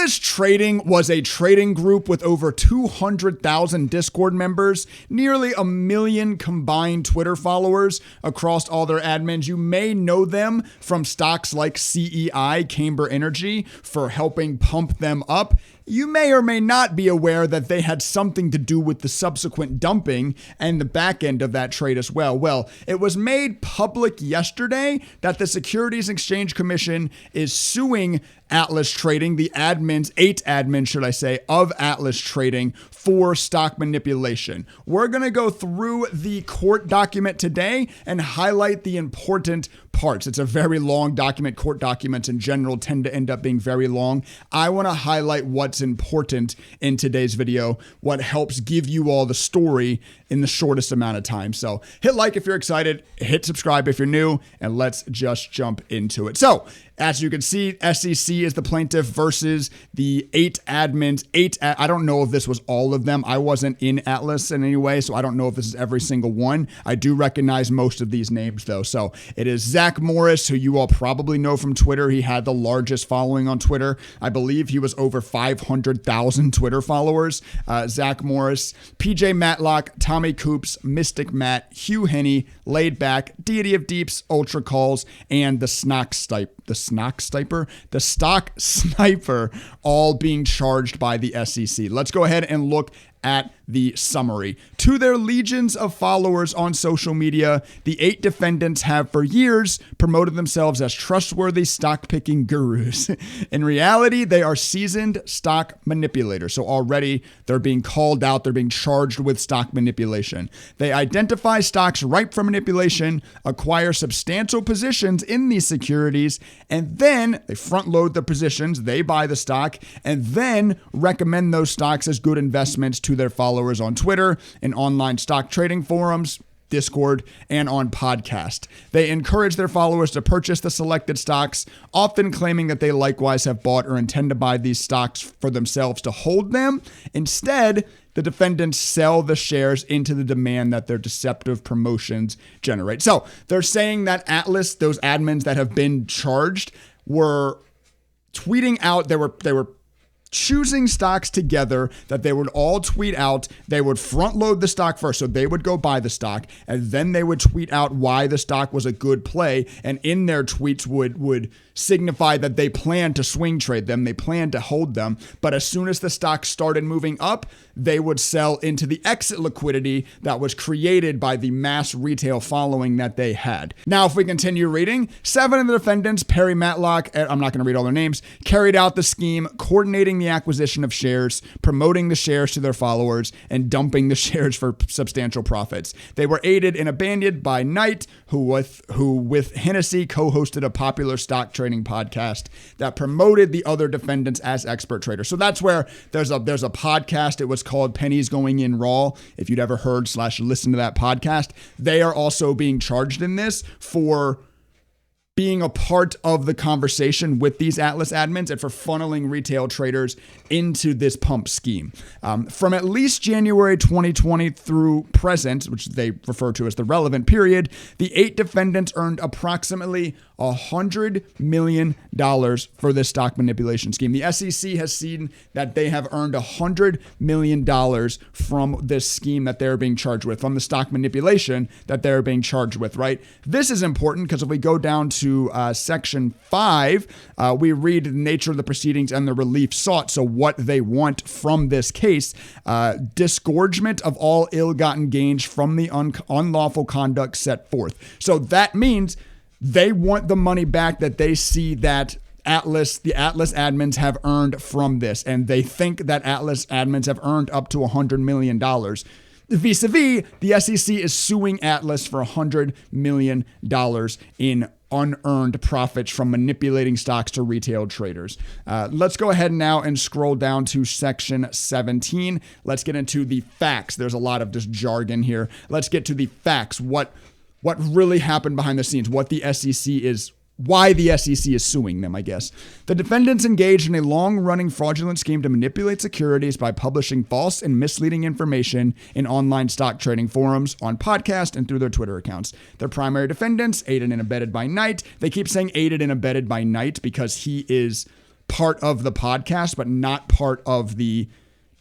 Atlas Treyding was a trading group with over 200,000 Discord members, nearly 1 million combined Twitter followers across all their admins. You may know them from stocks like CEI, Camber Energy, for helping pump them up. You may or may not be aware that they had something to do with the subsequent dumping and the back end of that trade as well. Well, it was made public yesterday that the Securities and Exchange Commission is suing Atlas Treyding, the admins, 8 admins, should I say, of Atlas Treyding for stock manipulation. We're going to go through the court document today and highlight the important parts. It's a very long document. Court documents in general tend to end up being very long. I want to highlight what's important in today's video, what helps give you all the story in the shortest amount of time. So hit like if you're excited, hit subscribe if you're new, and let's just jump into it. So as you can see, SEC is the plaintiff versus the 8 admins. I don't know if this was all of them. I wasn't in Atlas in any way, so I don't know if this is every single one. I do recognize most of these names, though. So it is Zach Morris, who you all probably know from Twitter. He had the largest following on Twitter. I believe he was over 500,000 Twitter followers. Zach Morris, PJ Matlock, Tommy Coops, Mystic Matt, Hugh Henney, Laid Back, Deity of Deeps, Ultra Calls, and the Stock Sniper, all being charged by the SEC. Let's go ahead and look at the summary. To their legions of followers on social media, the 8 defendants have for years promoted themselves as trustworthy stock picking gurus. In reality, they are seasoned stock manipulators. So already they're being called out. They're being charged with stock manipulation. They identify stocks ripe for manipulation, acquire substantial positions in these securities, and then they front load the positions. They buy the stock and then recommend those stocks as good investments to their followers on Twitter and online stock trading forums, Discord, and on podcast. They encourage their followers to purchase the selected stocks, often claiming that they likewise have bought or intend to buy these stocks for themselves to hold them. Instead, the defendants sell the shares into the demand that their deceptive promotions generate. So they're saying that Atlas, those admins that have been charged, were tweeting out, they were choosing stocks together that they would all tweet out. They would front load the stock first. So they would go buy the stock and then they would tweet out why the stock was a good play. And in their tweets would signify that they plan to swing trade them. They plan to hold them. But as soon as the stock started moving up, they would sell into the exit liquidity that was created by the mass retail following that they had. Now, if we continue reading, 7 of the defendants, Perry Matlock, I'm not going to read all their names, carried out the scheme, coordinating the acquisition of shares, promoting the shares to their followers, and dumping the shares for substantial profits. They were aided and abandoned by Knight, who with Hennessy co-hosted a popular stock trading podcast that promoted the other defendants as expert traders. So that's where there's a podcast. It was called Pennies Going In Raw. If you'd ever heard / listened to that podcast, they are also being charged in this for being a part of the conversation with these Atlas admins and for funneling retail traders into this pump scheme. From at least January 2020 through present, which they refer to as the relevant period, the 8 defendants earned approximately $100 million for this stock manipulation scheme. The SEC has seen that they have earned $100 million from this scheme that they're being charged with, from the stock manipulation that they're being charged with, right? This is important because if we go down to section 5, we read the nature of the proceedings and the relief sought. So what they want from this case, disgorgement of all ill-gotten gains from the unlawful conduct set forth. So that means they want the money back that they see that the Atlas admins have earned from this. And they think that Atlas admins have earned up to $100 million. Vis-a-vis, the SEC is suing Atlas for $100 million in unearned profits from manipulating stocks to retail traders. Let's go ahead now and scroll down to section 17. Let's get into the facts. There's a lot of just jargon here. Let's get to the facts. What really happened behind the scenes, what the SEC is, why the SEC is suing them, I guess. The defendants engaged in a long-running fraudulent scheme to manipulate securities by publishing false and misleading information in online stock trading forums, on podcasts, and through their Twitter accounts. Their primary defendants, aided and abetted by Knight. They keep saying aided and abetted by Knight because he is part of the podcast, but not part of the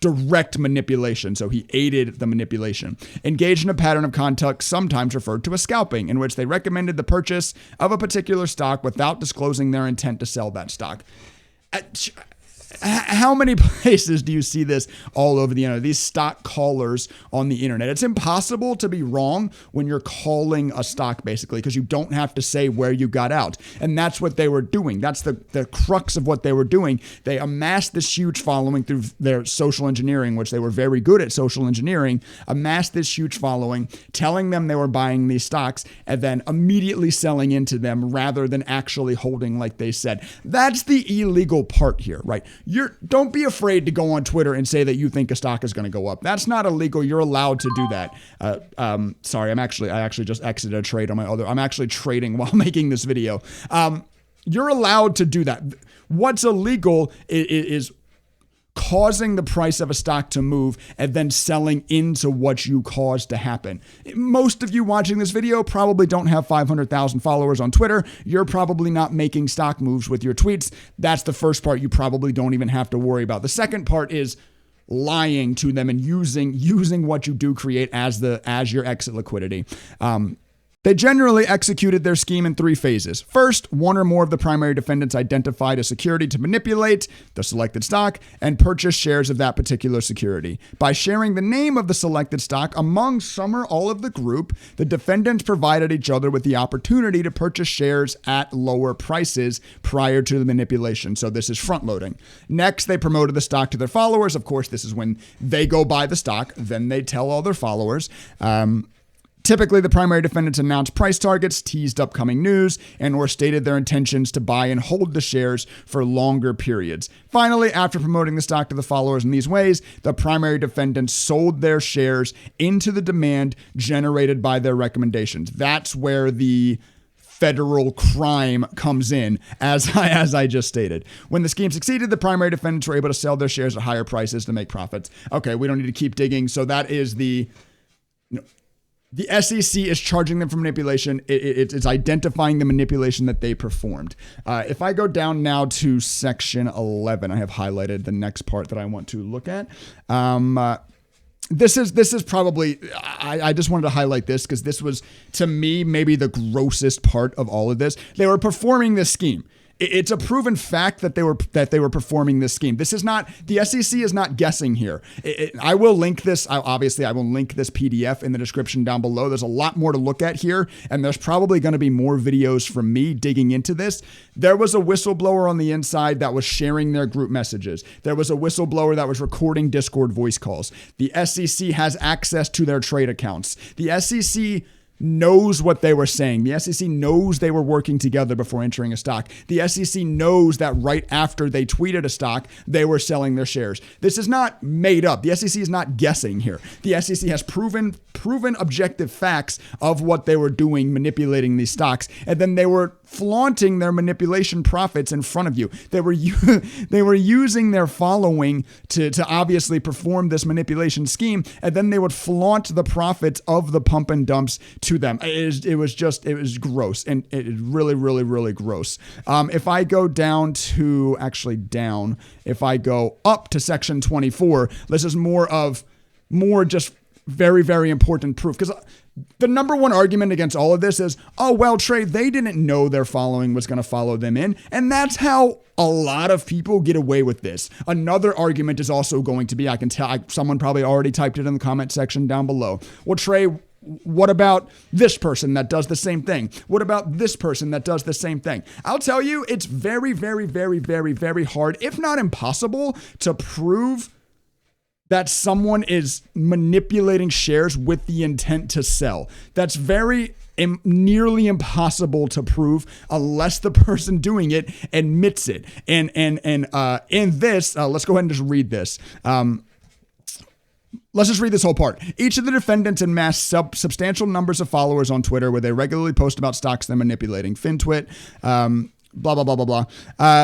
direct manipulation. So he aided the manipulation. Engaged in a pattern of conduct sometimes referred to as scalping, in which they recommended the purchase of a particular stock without disclosing their intent to sell that stock. How many places do you see this all over the internet? These stock callers on the internet. It's impossible to be wrong when you're calling a stock, basically, because you don't have to say where you got out. And that's what they were doing. That's the crux of what they were doing. They amassed this huge following through their social engineering, which they were very good at social engineering, amassed this huge following, telling them they were buying these stocks and then immediately selling into them rather than actually holding like they said. That's the illegal part here, right? Don't be afraid to go on Twitter and say that you think a stock is going to go up. That's not illegal. You're allowed to do that. Sorry, I actually just exited a trade on my other. I'm actually trading while making this video. You're allowed to do that. What's illegal is causing the price of a stock to move and then selling into what you caused to happen. Most of you watching this video probably don't have 500,000 followers on Twitter. You're probably not making stock moves with your tweets. That's the first part you probably don't even have to worry about. The second part is lying to them and using what you do create as your exit liquidity. They generally executed their scheme in 3 phases. First, one or more of the primary defendants identified a security to manipulate the selected stock and purchase shares of that particular security. By sharing the name of the selected stock among some or all of the group, the defendants provided each other with the opportunity to purchase shares at lower prices prior to the manipulation. So this is front loading. Next, they promoted the stock to their followers. Of course, this is when they go buy the stock, then they tell all their followers. Typically, the primary defendants announced price targets, teased upcoming news, and/or stated their intentions to buy and hold the shares for longer periods. Finally, after promoting the stock to the followers in these ways, the primary defendants sold their shares into the demand generated by their recommendations. That's where the federal crime comes in, as I just stated. When the scheme succeeded, the primary defendants were able to sell their shares at higher prices to make profits. Okay, we don't need to keep digging. So that is the SEC is charging them for manipulation. It's identifying the manipulation that they performed. If I go down now to section 11, I have highlighted the next part that I want to look at. This is probably, I just wanted to highlight this because this was, to me, maybe the grossest part of all of this. They were performing this scheme. It's a proven fact that they were performing this scheme. This is not, the SEC is not guessing here. I will link this. I will link this PDF in the description down below. There's a lot more to look at here, and there's probably going to be more videos from me digging into this. There was a whistleblower on the inside that was sharing their group messages. There was a whistleblower that was recording Discord voice calls. The SEC has access to their trade accounts. The SEC knows what they were saying. The SEC knows they were working together before entering a stock. The SEC knows that right after they tweeted a stock, they were selling their shares. This is not made up. The SEC is not guessing here. The SEC has proven objective facts of what they were doing, manipulating these stocks, and then they were flaunting their manipulation profits in front of you. They were using their following to obviously perform this manipulation scheme, and then they would flaunt the profits of the pump and dumps to them. It was gross, and it is really, really, really gross. If I go if I go up to section 24, this is more just very, very important proof, because the number one argument against all of this is, oh, well, Trey, they didn't know their following was going to follow them in. And that's how a lot of people get away with this. Another argument is also going to be, I can tell, someone probably already typed it in the comment section down below. Well, Trey, what about this person that does the same thing? What about this person that does the same thing? I'll tell you, it's very, very, very, very, very hard, if not impossible, to prove that someone is manipulating shares with the intent to sell. That's very nearly impossible to prove unless the person doing it admits it. And in this, let's go ahead and just read this. Let's just read this whole part. Each of the defendants amassed substantial numbers of followers on Twitter where they regularly post about stocks they're manipulating. FinTwit, blah, blah, blah, blah, blah.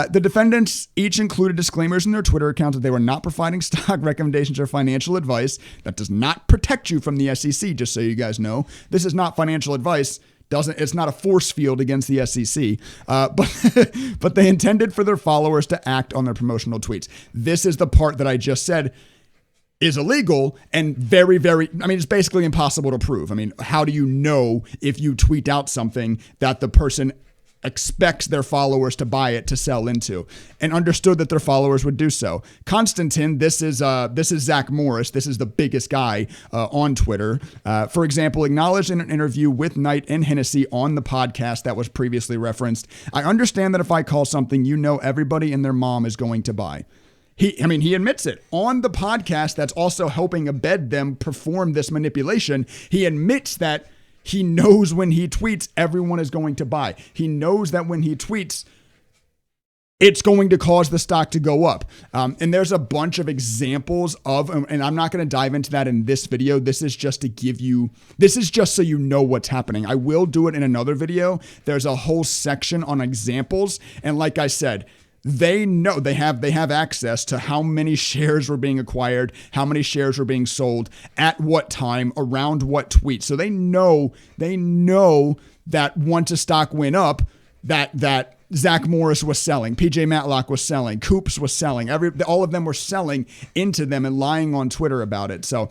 The defendants each included disclaimers in their Twitter account that they were not providing stock recommendations or financial advice. That does not protect you from the SEC, just so you guys know. This is not financial advice. It's not a force field against the SEC, but they intended for their followers to act on their promotional tweets. This is the part that I just said is illegal and very, very, it's basically impossible to prove. How do you know if you tweet out something that the person expects their followers to buy it to sell into, and understood that their followers would do so? Constantine, this is Zach Morris. This is the biggest guy on Twitter. For example, acknowledged in an interview with Knight and Hennessy on the podcast that was previously referenced, "I understand that if I call something, everybody and their mom is going to buy." He admits it on the podcast that's also helping abet them perform this manipulation. He admits that he knows when he tweets, everyone is going to buy. He knows that when he tweets, it's going to cause the stock to go up. And there's a bunch of examples of, and I'm not going to dive into that in this video. This is just so you know what's happening. I will do it in another video. There's a whole section on examples. And like I said, they know they have access to how many shares were being acquired, how many shares were being sold, at what time, around what tweet. So they know that once a stock went up, that Zach Morris was selling, PJ Matlock was selling, Coops was selling, all of them were selling into them and lying on Twitter about it. So,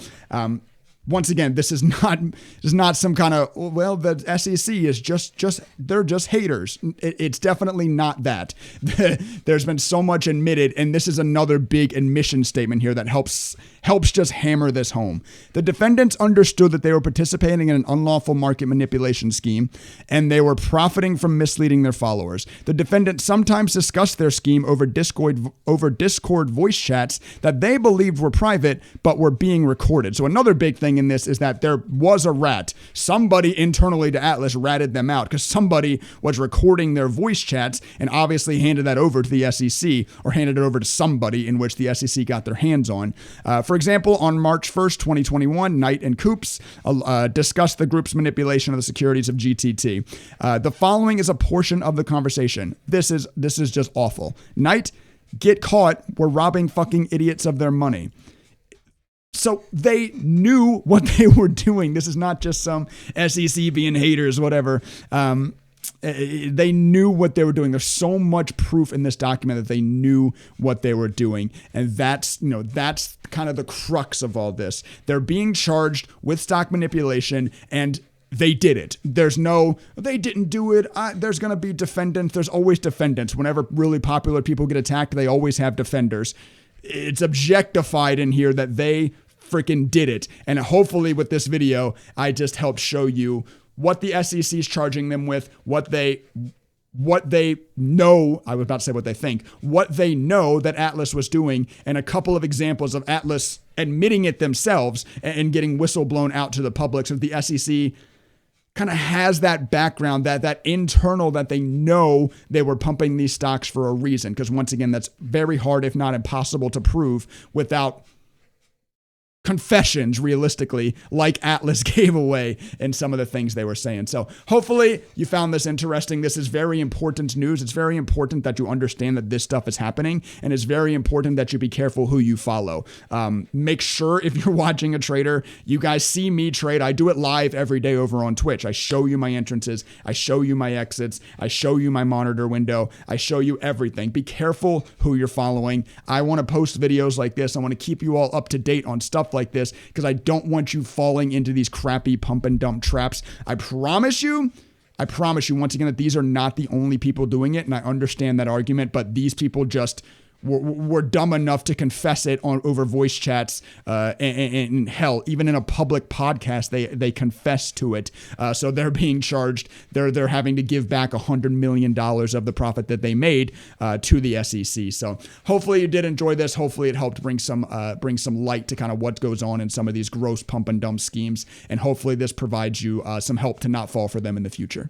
once again, this is not some kind of, well, the SEC is they're just haters. It's definitely not that. There's been so much admitted, and this is another big admission statement here that helps just hammer this home. The defendants understood that they were participating in an unlawful market manipulation scheme, and they were profiting from misleading their followers. The defendants sometimes discussed their scheme over Discord voice chats that they believed were private, but were being recorded. So another big thing in this is that there was a rat. Somebody internally to Atlas ratted them out because somebody was recording their voice chats and obviously handed that over to the SEC, or handed it over to somebody in which the SEC got their hands on. For example, on March 1st, 2021, Knight and Coops discussed the group's manipulation of the securities of GTT. The following is a portion of the conversation. This is just awful. Knight, get caught. We're robbing fucking idiots of their money. So they knew what they were doing. This is not just some SEC being haters, whatever. They knew what they were doing. There's so much proof in this document that they knew what they were doing. And that's kind of the crux of all this. They're being charged with stock manipulation, and they did it. They didn't do it. There's going to be defendants. There's always defendants. Whenever really popular people get attacked, they always have defenders. It's objectified in here that they freaking did it. And hopefully with this video, I just helped show you what the SEC is charging them with, what they know. I was about to say what they think, what they know that Atlas was doing, and a couple of examples of Atlas admitting it themselves and getting whistle blown out to the public. So the SEC kind of has that background, that internal, that they know they were pumping these stocks for a reason. Because once again, that's very hard, if not impossible, to prove without confessions, realistically, like Atlas gave away in some of the things they were saying. So hopefully you found this interesting. This is very important news. It's very important that you understand that this stuff is happening, and it's very important that you be careful who you follow. Make sure if you're watching a trader, you guys see me trade. I do it live every day over on Twitch. I show you my entrances. I show you my exits. I show you my monitor window. I show you everything. Be careful who you're following. I want to post videos like this. I want to keep you all up to date on stuff like this because I don't want you falling into these crappy pump and dump traps. I promise you once again that these are not the only people doing it, and I understand that argument, but these people just were dumb enough to confess it over voice chats, and hell, even in a public podcast, they confess to it. So they're being charged. They're having to give back $100 million of the profit that they made to the SEC. So hopefully you did enjoy this. Hopefully it helped bring some light to kind of what goes on in some of these gross pump and dump schemes, and hopefully this provides you some help to not fall for them in the future.